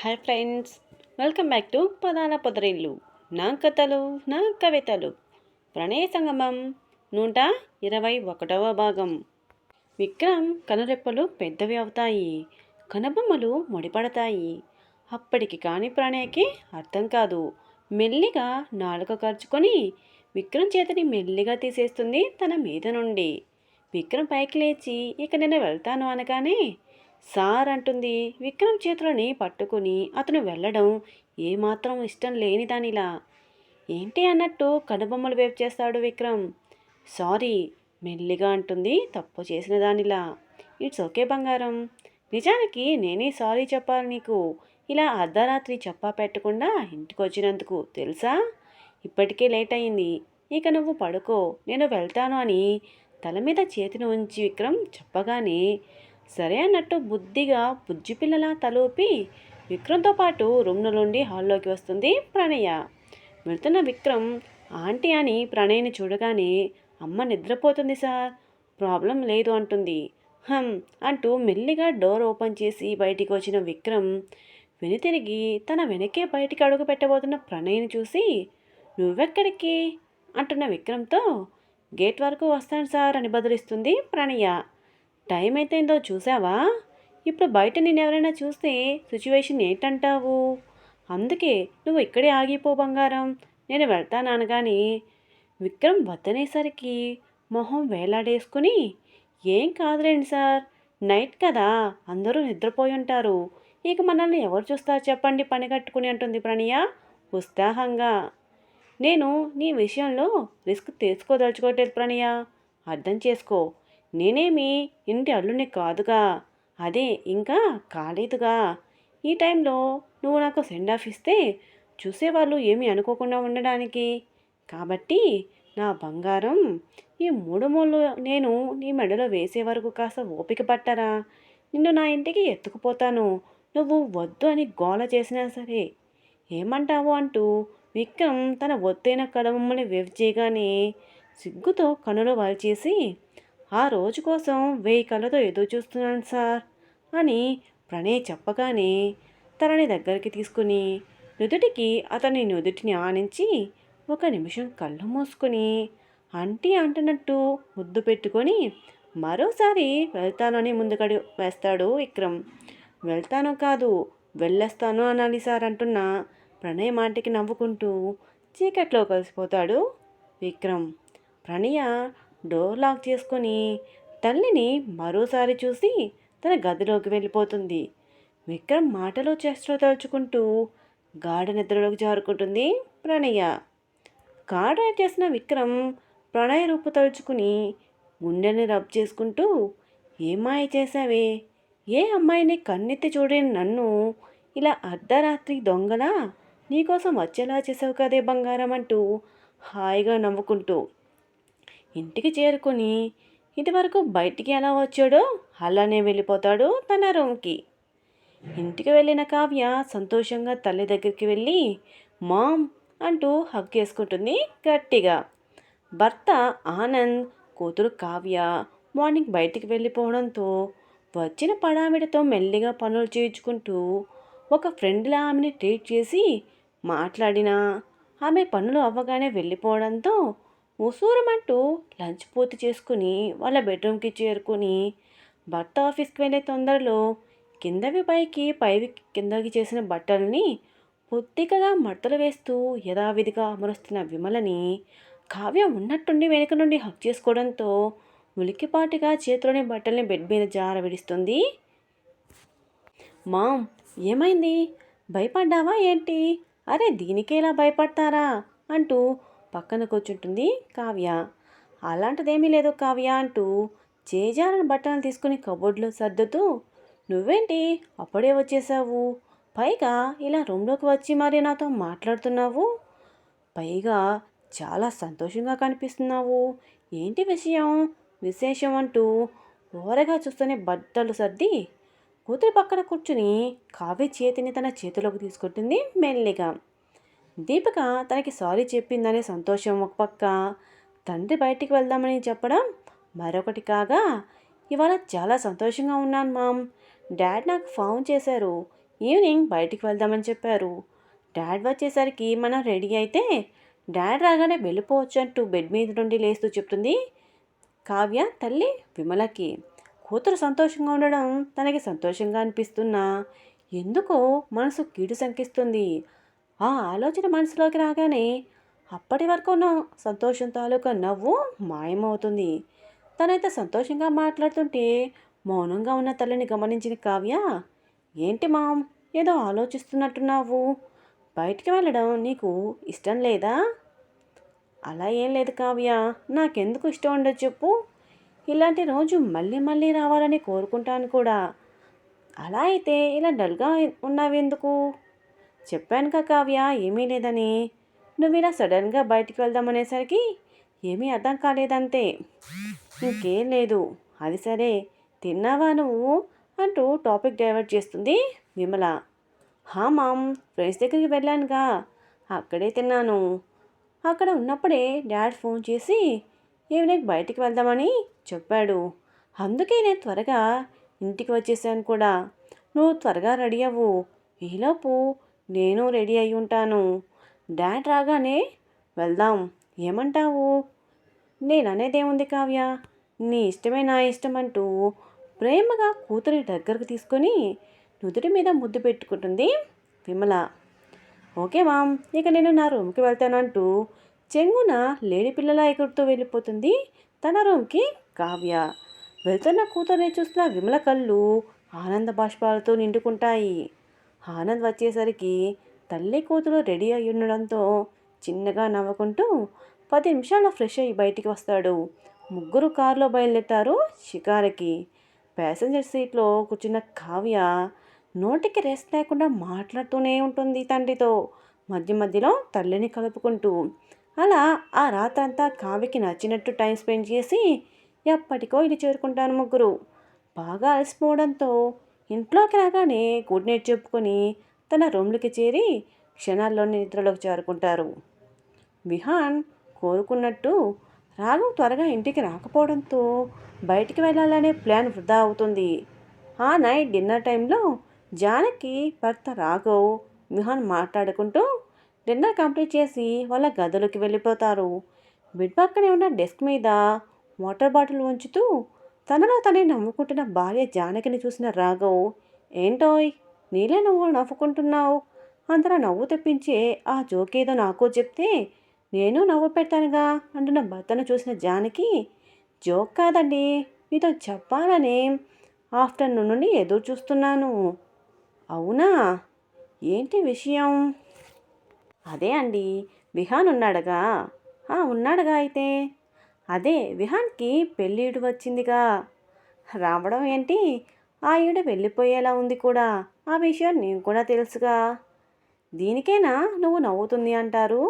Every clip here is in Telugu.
Hi friends, welcome back to పదాల పొదరిల్లు. నా కథలు, నా కవితలు. ప్రణయ సంగమం 121వ భాగం. విక్రమ్ కనురెప్పలు పెద్దవి అవుతాయి, కనుబొమ్మలు ముడిపడతాయి. అప్పటికి కాని ప్రణయకి అర్థం కాదు. మెల్లిగా నాలుక ఖర్చుకొని విక్రమ్ చేతిని మెల్లిగా తీసేస్తుంది తన మీద నుండి. విక్రమ్ పైకి లేచి ఇక నేను వెళ్తాను అనగానే సార్ అంటుంది విక్రమ్ చేతులని పట్టుకుని. అతను వెళ్ళడం ఏమాత్రం ఇష్టం లేని దానిలా. ఏంటి అన్నట్టు కనుబొమ్మలు వేవ్ చేస్తాడు విక్రమ్. సారీ మెల్లిగా అంటుంది తప్పు చేసిన దానిలా. ఇట్స్ ఓకే బంగారం, నిజానికి నేనే సారీ చెప్పాలి నీకు. ఇలా అర్ధరాత్రి చెప్పా పెట్టకుండా ఇంటికి వచ్చినందుకు తెలుసా. ఇప్పటికే లేట్ అయింది, ఇక నువ్వు పడుకో, నేను వెళ్తాను అని తల మీద చేతిని ఉంచి విక్రమ్ చెప్పగానే సరే అన్నట్టు బుద్ధిగా బుజ్జిపిల్లలా తలూపి విక్రమ్తో పాటు రూమ్ నుండి హాల్లోకి వస్తుంది ప్రణయ. వెళ్తున్న విక్రమ్ ఆంటీ అని ప్రణయ్ని చూడగానే అమ్మ నిద్రపోతుంది సార్, ప్రాబ్లం లేదు అంటుంది. అంటూ మెల్లిగా డోర్ ఓపెన్ చేసి బయటికి వచ్చిన విక్రమ్ వెనుతిరిగి తన వెనకే బయటికి అడుగు పెట్టబోతున్న ప్రణయ్ని చూసి నువ్వెక్కడికి అంటున్న విక్రమ్తో గేట్ వరకు వస్తాను సార్ అని బదులిస్తుంది ప్రణయ. టైం అయితేందో చూసావా, ఇప్పుడు బయట ఎవరైనా చూస్తే సిచ్యువేషన్ ఏంటంటావు. అందుకే నువ్వు ఇక్కడే ఆగిపో బంగారం, నేను వెళ్తాను అనగానే విక్రమ్ వద్దనేసరికి మొహం వేలాడేసుకుని ఏం కాదులేండి సార్, నైట్ కదా అందరూ నిద్రపోయి ఉంటారు, ఇక మనల్ని ఎవరు చూస్తారు చెప్పండి పని కట్టుకుని అంటుంది ప్రణయ ఉత్సాహంగా. నేను నీ విషయంలో రిస్క్ తీసుకోదలుచుకోవట్లేదు ప్రణయ, అర్థం చేసుకో. నేనేమి ఇంటి అల్లుని కాదుగా, అదే ఇంకా కాలేదుగా. ఈ టైంలో నువ్వు నాకు సెండ్ ఆఫ్ ఇస్తే చూసేవాళ్ళు ఏమీ అనుకోకుండా ఉండడానికి. కాబట్టి నా బంగారం, ఈ 3 మూలు నేను నీ మెడలో వేసే వరకు కాస్త ఓపిక పట్టరా. నిన్ను నా ఇంటికి ఎత్తుకుపోతాను, నువ్వు వద్దు అని గోల చేసినా సరే. ఏమంటావు అంటూ విక్రమ్ తన ఒత్తైన కదమ్మని వేవ్ చేయగానే సిగ్గుతో కనులు వాల్చేసి ఆ రోజు కోసం 1000 కళ్ళతో ఎదురు చూస్తున్నాను సార్ అని ప్రణయ్ చెప్పగానే తనని దగ్గరికి తీసుకుని నుదుటికి అతని నుదుటిని ఆనించి 1 నిమిషం కళ్ళు మూసుకొని ఆంటీ అంటున్నట్టు ముద్దు పెట్టుకొని మరోసారి వెళ్తానని ముందుకడి వేస్తాడు విక్రమ్. వెళ్తాను కాదు వెళ్ళేస్తాను అనాలి సార్ అంటున్న ప్రణయ్ మాటికి నవ్వుకుంటూ చీకట్లో కలిసిపోతాడు విక్రమ్. ప్రణయ డోర్ లాక్ చేసుకొని తల్లిని మరోసారి చూసి తన గదిలోకి వెళ్ళిపోతుంది. విక్రమ్ మాటలో చేష్టలో తలుచుకుంటూ గాఢ నిద్రలోకి జారుకుంటుంది ప్రణయ. కార్ డ్రైవ్ చేసిన విక్రమ్ ప్రణయ రూపు తలుచుకుని గుండెని రబ్ చేసుకుంటూ ఏమాయ చేశావే, ఏ అమ్మాయిని కన్నెత్తి చూడని నన్ను ఇలా అర్ధరాత్రి దొంగలా నీకోసం వచ్చేలా చేసావు కదే బంగారం అంటూ హాయిగా నవ్వుకుంటూ ఇంటికి చేరుకొని ఇటువరకు బయటికి ఎలా వచ్చాడో అలానే వెళ్ళిపోతాడు తన రూమ్కి. ఇంటికి వెళ్ళిన కావ్య సంతోషంగా తల్లి దగ్గరికి వెళ్ళి మామ్ అంటూ హగ్ చేసుకుంటుంది గట్టిగా. భర్త ఆనంద్, కూతురు కావ్య మార్నింగ్ బయటికి వెళ్ళిపోవడంతో వచ్చిన పడావిడతో మెల్లిగా పనులు చేయించుకుంటూ ఒక ఫ్రెండ్లా ఆమెని ట్రీట్ చేసి మాట్లాడినా ఆమె పనులు అవ్వగానే వెళ్ళిపోవడంతో ఉసూరమంటూ లంచ్ పూర్తి చేసుకుని వాళ్ళ బెడ్రూమ్కి చేరుకుని భర్త ఆఫీస్కి వెళ్ళే తొందరలో కిందవి పైకి పైవి కిందకి చేసిన బట్టల్ని పొత్తికగా మడతలు వేస్తూ యథావిధిగా అమరుస్తున్న విమలని కావ్య ఉన్నట్టుండి వెనుక నుండి హక్ చేసుకోవడంతో ఉలికిపాటిగా చేతిలోని బట్టల్ని బెడ్ మీద జార విడుస్తుంది. మామ్ ఏమైంది, భయపడ్డావా ఏంటి, అరే దీనికేలా భయపడతారా అంటూ పక్కన కూర్చుంటుంది కావ్య. అలాంటిదేమీ లేదు కావ్య అంటూ చేజారని బట్టలు తీసుకుని కబోర్డ్లో సర్దుతూ నువ్వేంటి అప్పుడే వచ్చేసావు, పైగా ఇలా రూమ్లోకి వచ్చి మరి నాతో మాట్లాడుతున్నావు, పైగా చాలా సంతోషంగా కనిపిస్తున్నావు, ఏంటి విశేషం అంటూ ఓరగా చూస్తూనే బట్టలు సర్ది కూతురి పక్కన కూర్చుని కావ్య చేతిని తన చేతిలోకి తీసుకుంటుంది మెల్లిగా. దీపిక తనకి సారీ చెప్పిందనే సంతోషం ఒక పక్క, తండ్రి బయటికి వెళ్దామని చెప్పడం మరొకటి కాగా ఇవాళ చాలా సంతోషంగా ఉన్నాను మామ్, డాడ్ నాకు ఫోన్ చేశారు, ఈవినింగ్ బయటికి వెళ్దామని చెప్పారు. డాడ్ వచ్చేసరికి మనం రెడీ అయితే డాడ్ రాగానే వెళ్ళిపోవచ్చు అంటూ బెడ్ మీద నుండి లేస్తూ చెప్తుంది కావ్య తల్లి విమలకి. కూతురు సంతోషంగా ఉండడం తనకి సంతోషంగా అనిపిస్తున్నా ఎందుకో మనసు కీడు శంకిస్తుంది. ఆ ఆలోచన మనసులోకి రాగానే అప్పటి వరకు ఉన్న సంతోషం తాలూకా నవ్వు మాయమవుతుంది. తనైతే సంతోషంగా మాట్లాడుతుంటే మౌనంగా ఉన్న తల్లిని గమనించిన కావ్య, ఏంటి మామ్, ఏదో ఆలోచిస్తున్నట్టున్నావు, బయటికి వెళ్ళడం నీకు ఇష్టం లేదా? అలా ఏం లేదు కావ్య, నాకెందుకు ఇష్టం ఉండదు చెప్పు. ఇలాంటి రోజు మళ్ళీ మళ్ళీ రావాలని కోరుకుంటాను కూడా. అలా అయితే ఇలా డల్గా ఉన్నావెందుకు? చెప్పానుగా కావ్య ఏమీ లేదని. నువ్వు ఇలా సడన్గా బయటికి వెళ్దామనేసరికి ఏమీ అర్థం కాలేదంతే. ఇంకేం లేదు. అది సరే, తిన్నావా నువ్వు అంటూ టాపిక్ డైవర్ట్ చేస్తుంది విమల. హా మామ్, ఫ్రెండ్స్ దగ్గరికి వెళ్ళానుగా, అక్కడే తిన్నాను. అక్కడ ఉన్నప్పుడే డాడ్ ఫోన్ చేసి ఈవినింగ్ బయటికి వెళ్దామని చెప్పాడు. అందుకే నేను త్వరగా ఇంటికి వచ్చేసాను కూడా. నువ్వు త్వరగా రెడీ అవ్వు, ఈలోపు నేను రెడీ అయి ఉంటాను. డాడ్ రాగానే వెళ్దాం, ఏమంటావు? నేననేదేముంది కావ్య, నీ ఇష్టమే నా ఇష్టం అంటూ ప్రేమగా కూతురి దగ్గరకు తీసుకొని నుదుటి మీద ముద్దు పెట్టుకుంటుంది విమల. ఓకే మామ్, ఇక నేను నా రూమ్కి వెళ్తానంటూ చెంగున లేడి పిల్లలా ఎగురుతూ వెళ్ళిపోతుంది తన రూమ్కి కావ్య. వెళ్తున్న కూతుర్ని చూసిన విమల కళ్ళు ఆనంద బాష్పాలతో నిండుకుంటాయి. ఆనంద్ వచ్చేసరికి తల్లి కూతురు రెడీ అయి ఉండడంతో చిన్నగా నవ్వుకుంటూ 10 నిమిషాల్లో ఫ్రెష్ అయ్యి బయటికి వస్తాడు. ముగ్గురు కారులో బయలుదేరుతారు షికారుకి. ప్యాసింజర్ సీట్లో కూర్చున్న కావ్య నోటికి రెస్ట్ లేకుండా మాట్లాడుతూనే ఉంటుంది తండ్రితో, మధ్య మధ్యలో తల్లిని కలుపుకుంటూ. అలా ఆ రాత్రంతా కావ్యకి నచ్చినట్టు టైం స్పెండ్ చేసి ఎప్పటికో ఇల్లు చేరుకుంటాను ముగ్గురు. బాగా అలసిపోవడంతో ఇంట్లోకి రాగానే గుడ్ నైట్ చెప్పుకొని తన రూమ్లోకి చేరి క్షణాల్లోనే నిద్రలోకి చేరుకుంటారు. విహాన్ కోరుకున్నట్టు రాఘవ్ త్వరగా ఇంటికి రాకపోవడంతో బయటికి వెళ్ళాలనే ప్లాన్ వృధా అవుతుంది. ఆ నైట్ డిన్నర్ టైంలో జానకి భర్త రాఘవ్ విహాన్ మాట్లాడుకుంటూ డిన్నర్ కంప్లీట్ చేసి వాళ్ళ గదిలోకి వెళ్ళిపోతారు. బెడ్ పక్కనే ఉన్న డెస్క్ మీద వాటర్ బాటిల్ ఉంచుతూ తనలో తనే నవ్వుకుంటున్న భార్య జానకిని చూసిన రాఘవ్, ఏంటోయ్ నీలే నువ్వు నవ్వుకుంటున్నావు, అంతలా నవ్వు తెప్పించే ఆ జోకేదో నాకు చెప్తే నేను నవ్వు పెడతానుగా అంటున్న భర్తను చూసిన జానకి, జోక్ కాదండి, మీతో చెప్పాలనే ఆఫ్టర్నూన్ నుండి ఎదురు చూస్తున్నాను. అవునా, ఏంటి విషయం? అదే అండి, విహాన్ ఉన్నాడుగా. ఉన్నాడుగా అయితే. అదే విహాన్కి పెళ్ళిడు వచ్చిందిగా. రావడం ఏంటి, ఆ ఈవిడ వెళ్ళిపోయేలా ఉంది కూడా. ఆ విషయం నేను కూడా తెలుసుగా. దీనికైనా నువ్వు నవ్వుతుంది అంటారు.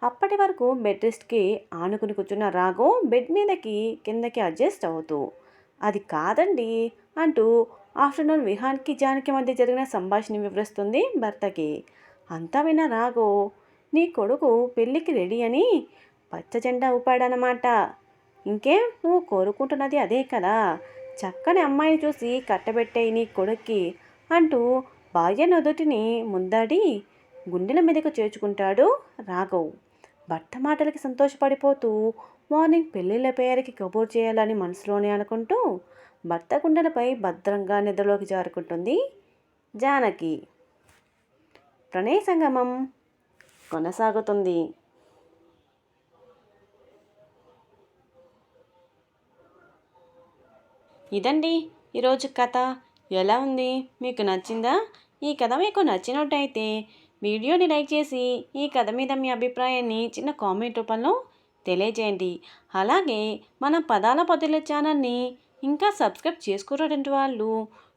అప్పటి వరకు బెడ్ రెస్ట్కి ఆనుకుని కూర్చున్న రాఘవ్ బెడ్ మీదకి కిందకి అడ్జస్ట్ అవుతూ, అది కాదండి అంటూ ఆఫ్టర్నూన్ విహాన్కి జానకి మధ్య జరిగిన సంభాషణ వివరిస్తుంది భర్తకి. అంతా విన్న రాఘవ్, నీ కొడుకు పెళ్ళికి రెడీ అని పచ్చ జెండా ఊపాడనమాట. ఇంకేం, నువ్వు కోరుకుంటున్నది అదే కదా, చక్కని అమ్మాయిని చూసి కట్టబెట్టాయి నీ కొడుక్కి అంటూ భార్య నుదుటిని ముందాడి గుండెల మీదకు చేర్చుకుంటాడు రాఘవ్. భర్త మాటలకి సంతోషపడిపోతూ మార్నింగ్ పెళ్ళిళ్ళ పేరుకి కబూర్ చేయాలని మనసులోనే అనుకుంటూ భర్త గుండెలపై భద్రంగా నిద్రలోకి జారుకుంటుంది జానకి. ప్రణయ సంగమం కొనసాగుతుంది. ఇదండి ఈరోజు కథ. ఎలా ఉంది, మీకు నచ్చిందా? ఈ కథ మీకు నచ్చినట్టయితే వీడియోని లైక్ చేసి ఈ కథ మీద మీ అభిప్రాయాన్ని చిన్న కామెంట్ రూపంలో తెలియజేయండి. అలాగే మన పదాల పదుల ఛానల్ని ఇంకా సబ్స్క్రైబ్ చేసుకున్నటువంటి వాళ్ళు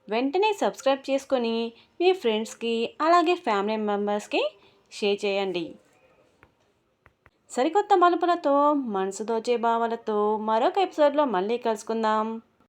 వెంటనే సబ్స్క్రైబ్ చేసుకొని మీ ఫ్రెండ్స్కి అలాగే ఫ్యామిలీ మెంబర్స్కి షేర్ చేయండి. సరికొత్త మలుపులతో మనసు దోచే భావాలతో మరొక ఎపిసోడ్లో మళ్ళీ కలుసుకుందాం.